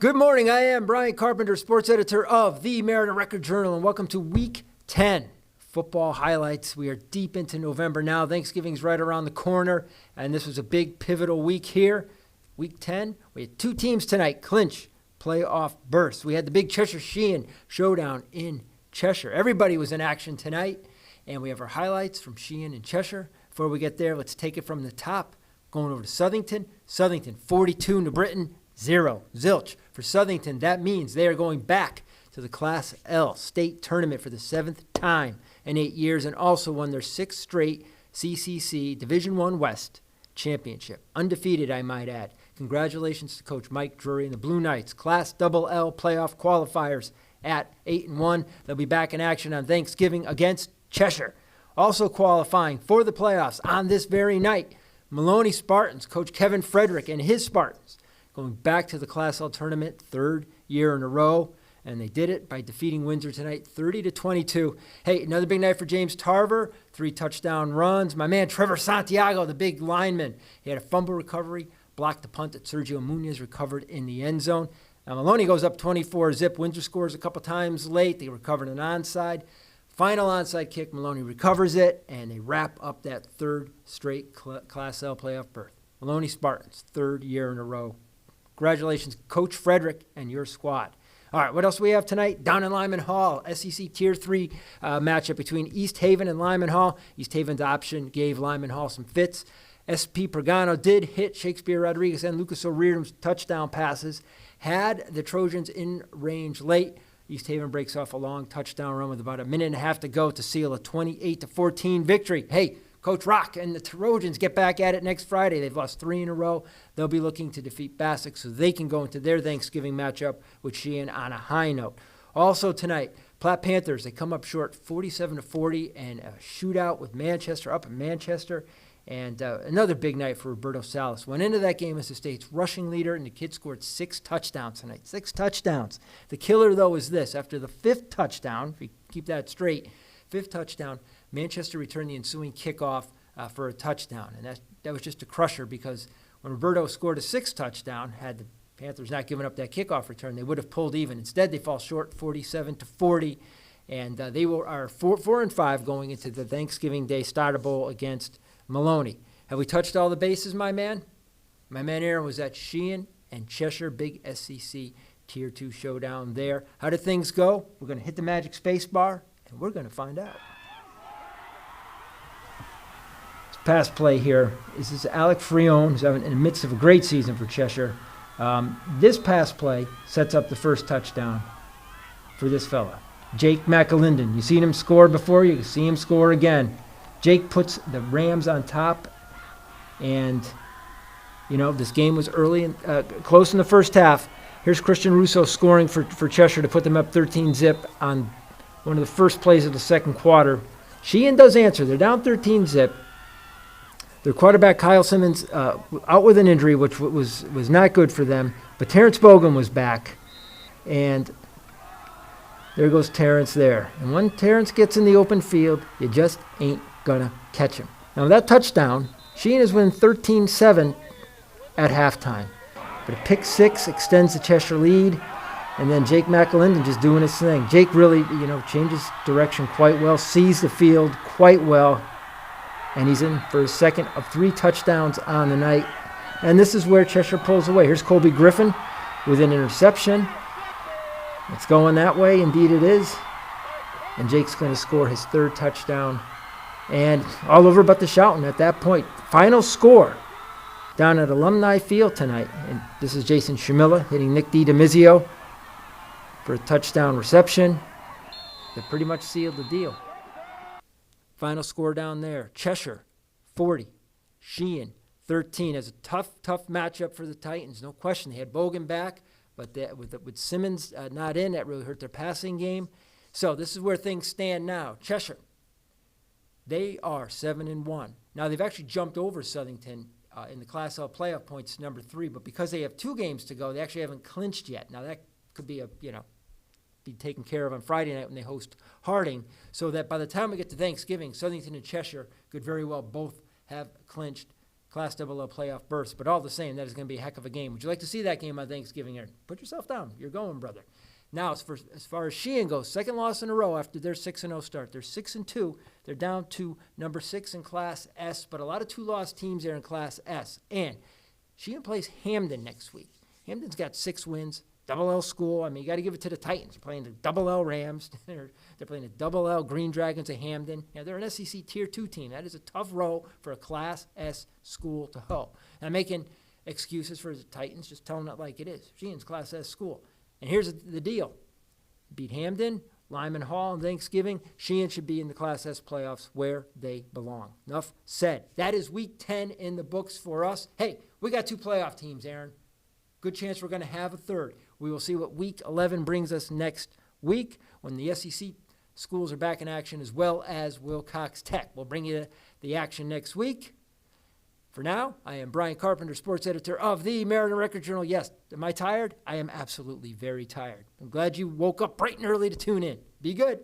Good morning. I am Brian Carpenter, sports editor of the Merida Record-Journal, and welcome to Week 10 football highlights. We are deep into November now. Thanksgiving's right around the corner, and this was a big pivotal week here. Week 10, we had two teams tonight clinch playoff berths. We had the big Cheshire-Sheehan showdown in Cheshire. Everybody was in action tonight, and we have our highlights from Sheehan and Cheshire. Before we get there, let's take it from the top. Going over to Southington. Southington, 42, New Britain, 0. Zilch. For Southington, that means they are going back to the Class L state tournament for the 7th time in 8 years, and also won their 6th straight CCC Division I West championship. Undefeated, I might add. Congratulations to Coach Mike Drury and the Blue Knights. Class L playoff qualifiers at 8-1. They'll be back in action on Thanksgiving against Cheshire. Also qualifying for the playoffs on this very night, Maloney Spartans, Coach Kevin Frederick and his Spartans, going back to the Class L tournament, 3rd year in a row, and they did it by defeating Windsor tonight, 30-22. Hey, another big night for James Tarver, 3 touchdown runs. My man Trevor Santiago, the big lineman, he had a fumble recovery, blocked the punt that Sergio Munoz recovered in the end zone. Now Maloney goes up 24-zip. Windsor scores a couple times late. They recovered an onside. Final onside kick, Maloney recovers it, and they wrap up that 3rd straight Class L playoff berth. Maloney Spartans, 3rd year in a row. Congratulations, Coach Frederick and your squad. All right, what else do we have tonight? Down in Lyman Hall, SEC Tier 3 matchup between East Haven and Lyman Hall. East Haven's option gave Lyman Hall some fits. SP Pagano did hit Shakespeare Rodriguez and Lucas O'Riordan's touchdown passes, had the Trojans in range late. East Haven breaks off a long touchdown run with about a minute and a half to go to seal a 28-14 victory. Hey, Coach Rock and the Trojans get back at it next Friday. They've lost 3 in a row. They'll be looking to defeat Bassick so they can go into their Thanksgiving matchup with Sheehan on a high note. Also tonight, Platte Panthers, they come up short 47-40 and a shootout with Manchester up in Manchester. And another big night for Roberto Salas. Went into that game as the state's rushing leader, and the kid scored 6 touchdowns tonight. 6 touchdowns. The killer, though, is this. After the 5th touchdown, if you keep that straight, 5th touchdown, Manchester returned the ensuing kickoff for a touchdown. And that was just a crusher because when Roberto scored a 6th touchdown, had the Panthers not given up that kickoff return, they would have pulled even. Instead, they fall short 47-40. And they are 4-5 going into the Thanksgiving Day Starter Bowl against Maloney. Have we touched all the bases, my man? My man Aaron was at Sheehan and Cheshire, big SEC Tier 2 showdown there. How did things go? We're going to hit the magic space bar, and we're going to find out. This pass play here is Alec Frione, who's in the midst of a great season for Cheshire. This pass play sets up the first touchdown for this fella, Jake McAlinden. You've seen him score before. You can see him score again. Jake puts the Rams on top, and, this game was early and close in the first half. Here's Christian Russo scoring for Cheshire to put them up 13-zip on one of the first plays of the second quarter. Sheehan does answer. They're down 13-zip. Their quarterback, Kyle Simmons, out with an injury, which was not good for them, but Terrence Bogan was back, and there goes Terrence there. And when Terrence gets in the open field, you just ain't gonna catch him. Now that touchdown, Sheehan is winning 13-7 at halftime. But a pick 6 extends the Cheshire lead, and then Jake McAlinden just doing his thing. Jake really, changes direction quite well, sees the field quite well, and he's in for his second of 3 touchdowns on the night. And this is where Cheshire pulls away. Here's Colby Griffin with an interception. It's going that way, indeed it is. And Jake's going to score his 3rd touchdown. And all over but the shouting at that point. Final score down at Alumni Field tonight. And this is Jason Shamilla hitting Nick DiMizio for a touchdown reception that pretty much sealed the deal. Final score down there. Cheshire, 40. Sheehan, 13. As a tough matchup for the Titans. No question. They had Bogan back, but with Simmons not in, that really hurt their passing game. So this is where things stand now. Cheshire, they are 7-1. Now they've actually jumped over Southington in the Class L playoff points, number 3, but because they have 2 games to go, they actually haven't clinched yet. Now that could be be taken care of on Friday night when they host Harding, so that by the time we get to Thanksgiving, Southington and Cheshire could very well both have clinched Class AA playoff berths. But all the same, that is going to be a heck of a game. Would you like to see that game on Thanksgiving, Aaron? Put yourself down. You're going, brother. Now, as far as Sheehan goes, second loss in a row after their 6-0 start. They're 6-2. They're down to number 6 in Class S, but a lot of two-loss teams there in Class S. And Sheehan plays Hamden next week. Hamden's got 6 wins, double L school. I mean, you got to give it to the Titans. They're playing the double L Rams. They're playing the double L Green Dragons of Hamden. You know, they're an SEC Tier 2 team. That is a tough row for a Class S school to hoe. And I'm making excuses for the Titans, just telling it like it is. Sheehan's Class S school. And here's the deal. Beat Hamden, Lyman Hall on Thanksgiving. Sheehan should be in the Class S playoffs where they belong. Enough said. That is Week 10 in the books for us. Hey, we got 2 playoff teams, Aaron. Good chance we're going to have a third. We will see what Week 11 brings us next week when the SEC schools are back in action, as well as Wilcox Tech. We'll bring you the action next week. For now, I am Brian Carpenter, sports editor of the Mariner Record-Journal. Yes, am I tired? I am absolutely very tired. I'm glad you woke up bright and early to tune in. Be good.